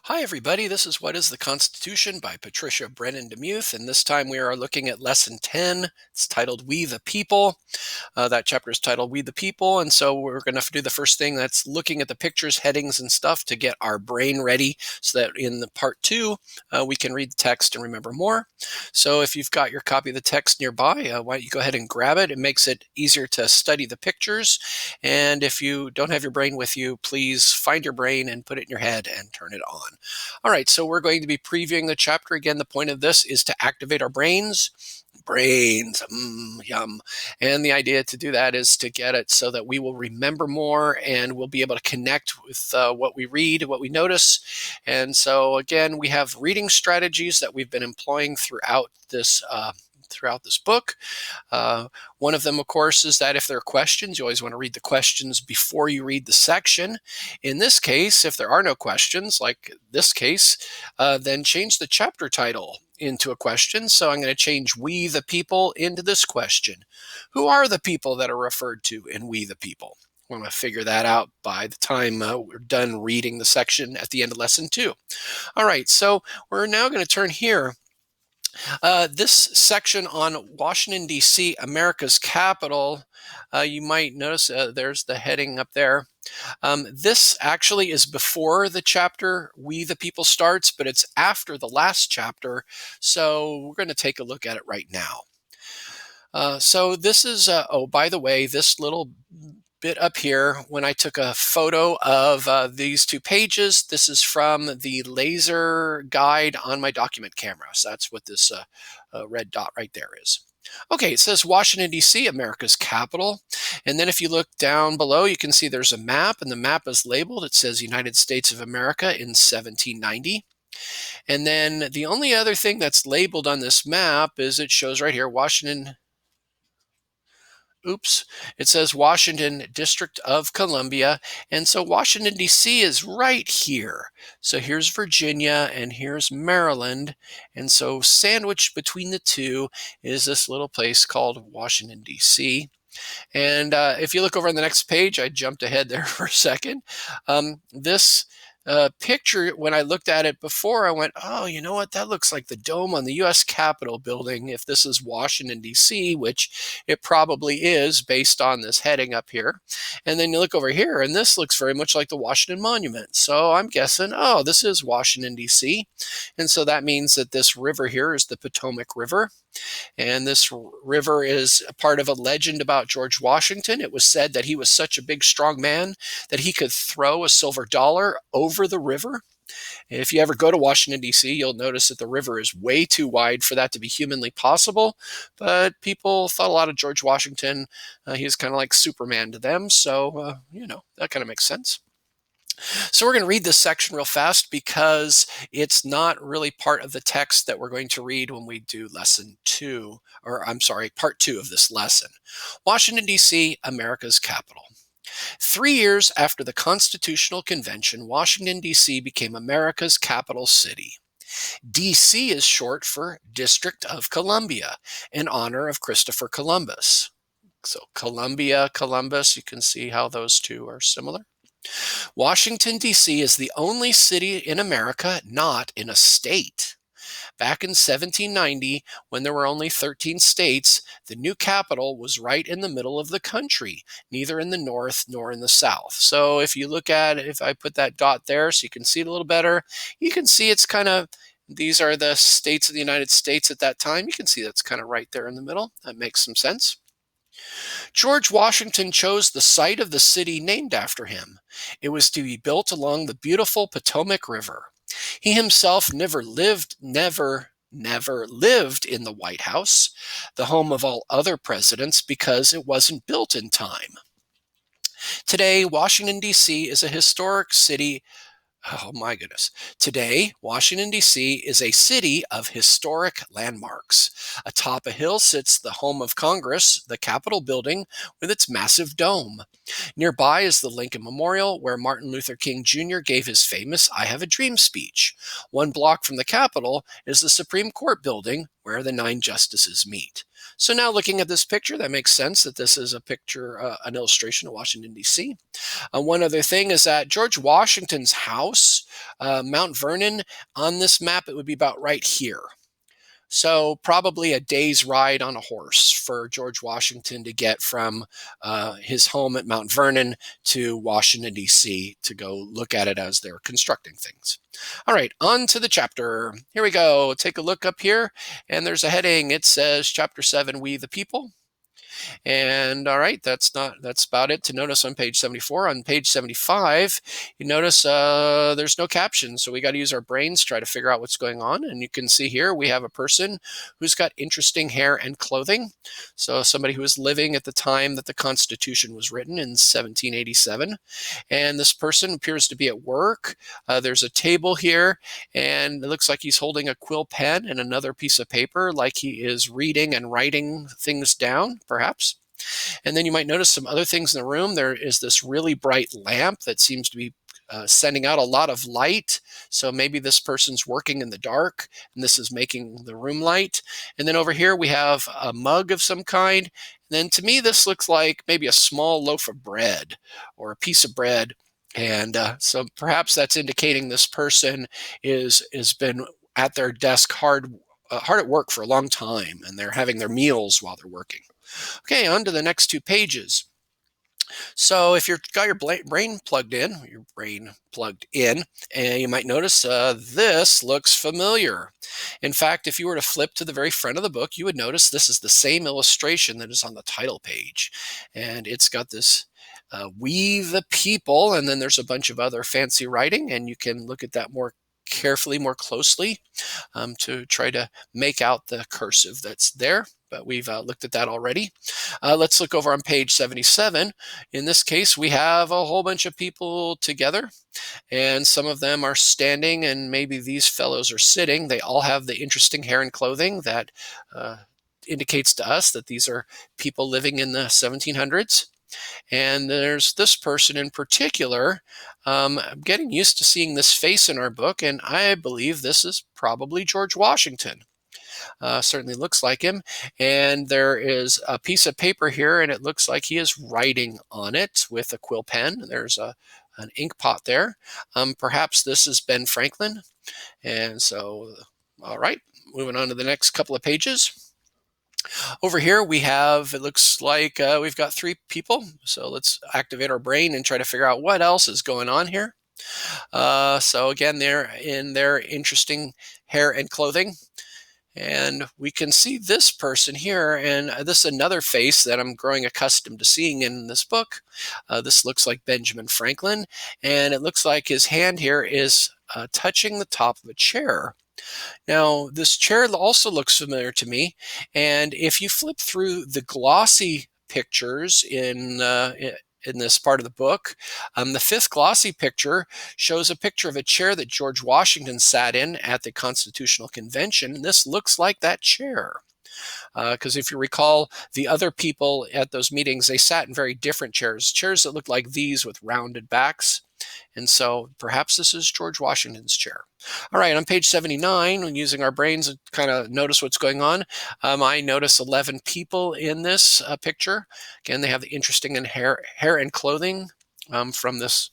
Hi, everybody. This is What is the Constitution by Patricia Brennan Demuth, and this time we are looking at Lesson 10. It's titled We the People. That chapter is titled We the People, and so we're going to do the first thing that's looking at the pictures, headings, and stuff to get our brain ready so that in the part two, we can read the text and remember more. So if you've got your copy of the text nearby, why don't you go ahead and grab it? It makes it easier to study the pictures. And if you don't have your brain with you, please find your brain and put it in your head and turn it on. All right, so we're going to be previewing the chapter. Again, the point of this is to activate our brains. Brains, yum. And the idea to do that is to get it so that we will remember more and we'll be able to connect with what we read, what we notice. And so, again, we have reading strategies that we've been employing throughout this book. One of them, of course, is that if there are questions, you always want to read the questions before you read the section. In this case, if there are no questions, like this case, then change the chapter title into a question. So I'm going to change We the People into this question. Who are the people that are referred to in We the People? We're going to figure that out by the time we're done reading the section at the end of lesson 2. All right, so we're now going to turn here. This section on Washington, D.C., America's capital, you might notice there's the heading up there. This actually is before the chapter We the People starts, but it's after the last chapter, so we're going to take a look at it right now. So this is, oh, by the way, this little bit up here, when I took a photo of these two pages, this is from the laser guide on my document camera. So that's what this red dot right there is. Okay, it says Washington, D.C., America's capital. And then if you look down below, you can see there's a map, and the map is labeled. It says United States of America in 1790. And then the only other thing that's labeled on this map is it shows right here, Washington, it says Washington, District of Columbia. And so Washington, D.C. is right here. So here's Virginia and here's Maryland. And so sandwiched between the two is this little place called Washington, D.C. And if you look over on the next page, I jumped ahead there for a second. This picture, when I looked at it before, I went, oh, you know what? That looks like the dome on the U.S. Capitol building if this is Washington, D.C., which it probably is based on this heading up here. And then you look over here, and this looks very much like the Washington Monument. So I'm guessing, oh, this is Washington, D.C. And so that means that this river here is the Potomac River. And this river is a part of a legend about George Washington. It was said that he was such a big, strong man that he could throw a silver dollar over the river. And if you ever go to Washington, D.C., you'll notice that the river is way too wide for that to be humanly possible. But people thought a lot of George Washington. He was kind of like Superman to them. So, that kind of makes sense. So we're going to read this section real fast because it's not really part of the text that we're going to read when we do lesson 2, or I'm sorry, part 2 of this lesson. Washington, D.C., America's capital. 3 years after the Constitutional Convention, Washington, D.C. became America's capital city. D.C. is short for District of Columbia, in honor of Christopher Columbus. So Columbia, Columbus, you can see how those two are similar. Washington, D.C. is the only city in America not in a state. Back in 1790, when there were only 13 states, the new capital was right in the middle of the country, neither in the north nor in the south. So if you look at it, if I put that dot there so you can see it a little better, you can see it's kind of, these are the states of the United States at that time. You can see that's kind of right there in the middle. That makes some sense. George Washington chose the site of the city named after him. It was to be built along the beautiful Potomac River. He himself never lived in the White House, the home of all other presidents, because it wasn't built in time. Today, Washington, D.C. is a historic city. Oh my goodness. Today, Washington, D.C. is a city of historic landmarks. Atop a hill sits the home of Congress, the Capitol building, with its massive dome. Nearby is the Lincoln Memorial, where Martin Luther King Jr. gave his famous I Have a Dream speech. 1 block from the Capitol is the Supreme Court building, where the 9 justices meet. So now looking at this picture, that makes sense that this is a picture, an illustration of Washington, D.C. One other thing is that George Washington's house Mount Vernon, on this map, it would be about right here. So probably a day's ride on a horse for George Washington to get from his home at Mount Vernon to Washington, D.C. to go look at it as they're constructing things. All right, on to the chapter. Here we go. Take a look up here, and there's a heading. It says Chapter 7, We the People. And all right, that's about it to notice on page 74. On page 75, you notice there's no caption, so we got to use our brains to try to figure out what's going on. And you can see here we have a person who's got interesting hair and clothing. So somebody who was living at the time that the Constitution was written in 1787. And this person appears to be at work. There's a table here, and it looks like he's holding a quill pen and another piece of paper, like he is reading and writing things down, perhaps. And then you might notice some other things in the room. There is this really bright lamp that seems to be sending out a lot of light. So maybe this person's working in the dark, and this is making the room light. And then over here we have a mug of some kind. And then to me, this looks like maybe a small loaf of bread or a piece of bread. And so perhaps that's indicating this person has been at their desk hard at work for a long time, and they're having their meals while they're working. Okay, on to the next two pages. So if you've got your brain plugged in, and you might notice this looks familiar. In fact, if you were to flip to the very front of the book, you would notice this is the same illustration that is on the title page. And it's got this We the People, and then there's a bunch of other fancy writing, and you can look at that more carefully, more closely, to try to make out the cursive that's there. But we've looked at that already. Let's look over on page 77. In this case, we have a whole bunch of people together, and some of them are standing, and maybe these fellows are sitting. They all have the interesting hair and clothing that indicates to us that these are people living in the 1700s. And there's this person in particular. I'm getting used to seeing this face in our book, and I believe this is probably George Washington. Certainly looks like him. And there is a piece of paper here, and it looks like he is writing on it with a quill pen. There's an ink pot there. Perhaps this is Ben Franklin. And so, all right, moving on to the next couple of pages. Over here we have, it looks like we've got three people. So let's activate our brain and try to figure out what else is going on here. So again, they're in their interesting hair and clothing. And we can see this person here, and this is another face that I'm growing accustomed to seeing in this book. This looks like Benjamin Franklin, and it looks like his hand here is touching the top of a chair. Now, this chair also looks familiar to me, and if you flip through the glossy pictures in this part of the book, the fifth glossy picture shows a picture of a chair that George Washington sat in at the Constitutional Convention, and this looks like that chair. Because if you recall, the other people at those meetings, they sat in very different chairs that looked like these with rounded backs. And so perhaps this is George Washington's chair. All right, on page 79, when using our brains to kind of notice what's going on, I notice 11 people in this picture. Again, they have the interesting hair and clothing from this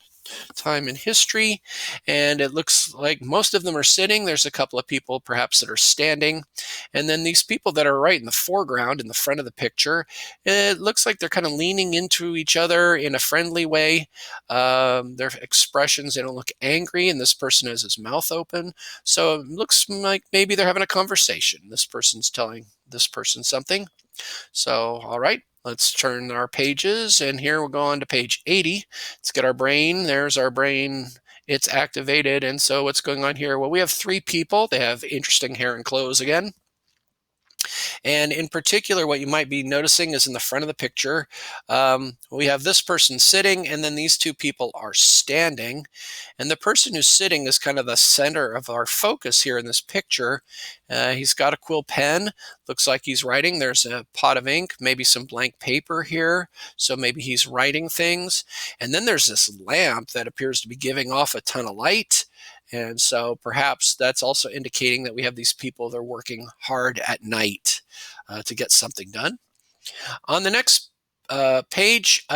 time in history, and it looks like most of them are sitting. There's a couple of people perhaps that are standing, and then these people that are right in the foreground in the front of the picture, it looks like they're kind of leaning into each other in a friendly way. Their expressions, they don't look angry, and this person has his mouth open, so it looks like maybe they're having a conversation. This person's telling this person something. So, all right, let's turn our pages, and here we'll go on to page 80. Let's get our brain. There's our brain. It's activated. And so what's going on here? Well, we have three people. They have interesting hair and clothes again. And in particular, what you might be noticing is in the front of the picture, we have this person sitting, and then these two people are standing. And the person who's sitting is kind of the center of our focus here in this picture. He's got a quill pen. Looks like he's writing. There's a pot of ink, maybe some blank paper here. So maybe he's writing things. And then there's this lamp that appears to be giving off a ton of light. And so perhaps that's also indicating that we have these people that are working hard at night to get something done. On the next page.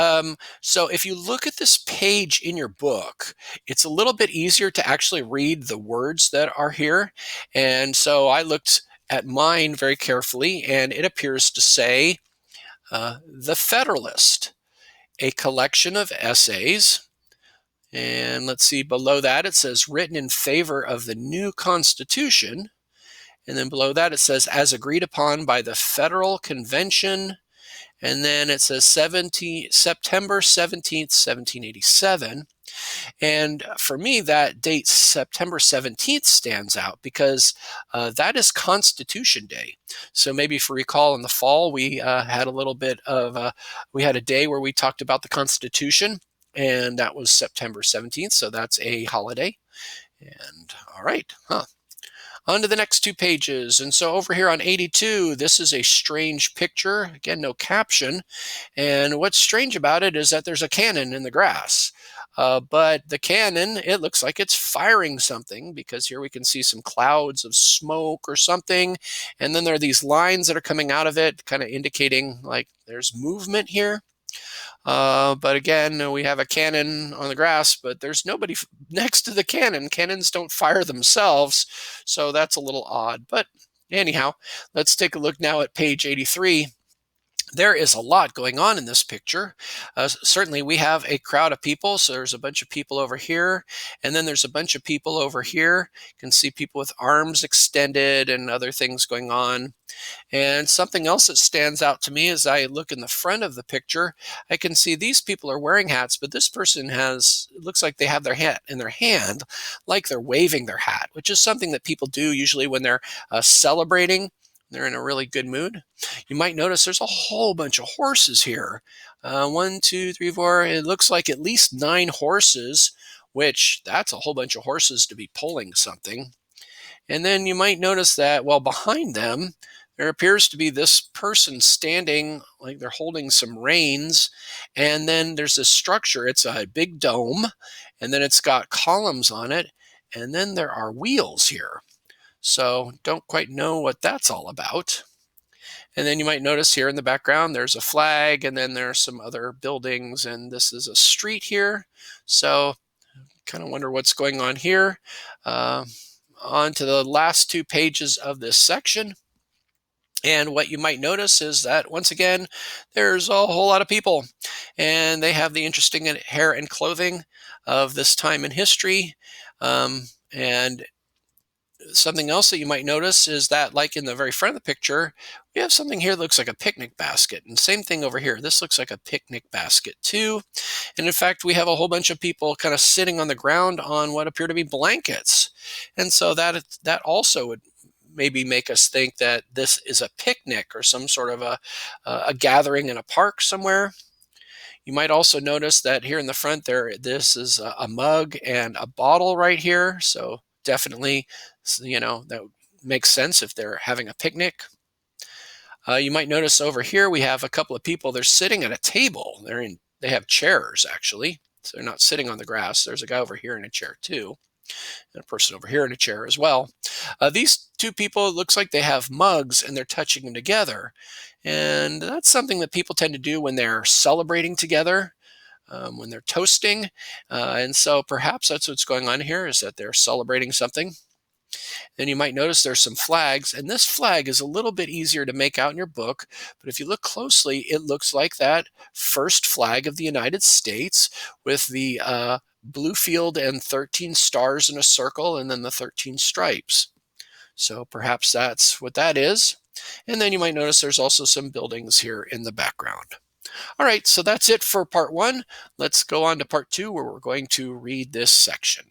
So if you look at this page in your book, it's a little bit easier to actually read the words that are here. And so I looked at mine very carefully, and it appears to say The Federalist, a collection of essays. And let's see, below that it says written in favor of the new Constitution. And then below that it says as agreed upon by the Federal Convention. And then it says September 17th, 1787. And for me, that date, September 17th, stands out because that is Constitution Day. So maybe if you recall in the fall, we had a little bit of, we had a day where we talked about the Constitution, and that was September 17th. So that's a holiday. And all right, on to the next two pages. And so over here on 82, this is a strange picture. Again, no caption. And what's strange about it is that there's a cannon in the grass. But the cannon, it looks like it's firing something because here we can see some clouds of smoke or something. And then there are these lines that are coming out of it, kind of indicating like there's movement here. But again, we have a cannon on the grass, but there's nobody next to the cannon. Cannons don't fire themselves, so that's a little odd. But anyhow, let's take a look now at page 83. There is a lot going on in this picture. Certainly, we have a crowd of people. So there's a bunch of people over here, and then there's a bunch of people over here. You can see people with arms extended and other things going on. And something else that stands out to me as I look in the front of the picture, I can see these people are wearing hats, but this person has, it looks like they have their hat in their hand, like they're waving their hat, which is something that people do usually when they're celebrating. They're in a really good mood. You might notice there's a whole bunch of horses here. 1, 2, 3, 4. It looks like at least 9 horses, which that's a whole bunch of horses to be pulling something. And then you might notice that, well, behind them, there appears to be this person standing like they're holding some reins. And then there's this structure. It's a big dome, and then it's got columns on it. And then there are wheels here. So don't quite know what that's all about. And then you might notice here in the background, there's a flag, and then there's some other buildings, and this is a street here. So kind of wonder what's going on here. On to the last 2 pages of this section. And what you might notice is that, once again, there's a whole lot of people, and they have the interesting hair and clothing of this time in history. And something else that you might notice is that, like in the very front of the picture, we have something here that looks like a picnic basket. And same thing over here. This looks like a picnic basket too. And in fact, we have a whole bunch of people kind of sitting on the ground on what appear to be blankets. And so that also would maybe make us think that this is a picnic or some sort of a gathering in a park somewhere. You might also notice that here in the front there, this is a mug and a bottle right here. So definitely, that makes sense if they're having a picnic. You might notice over here we have a couple of people. They're sitting at a table. They have chairs actually, so they're not sitting on the grass. There's a guy over here in a chair too, and a person over here in a chair as well. These 2 people, it looks like they have mugs and they're touching them together. And that's something that people tend to do when they're celebrating together, when they're toasting. And so perhaps that's what's going on here, is that they're celebrating something. Then you might notice there's some flags, and this flag is a little bit easier to make out in your book, but if you look closely, it looks like that first flag of the United States with the blue field and 13 stars in a circle, and then the 13 stripes. So perhaps that's what that is. And then you might notice there's also some buildings here in the background. All right, so that's it for part 1. Let's go on to part 2, where we're going to read this section.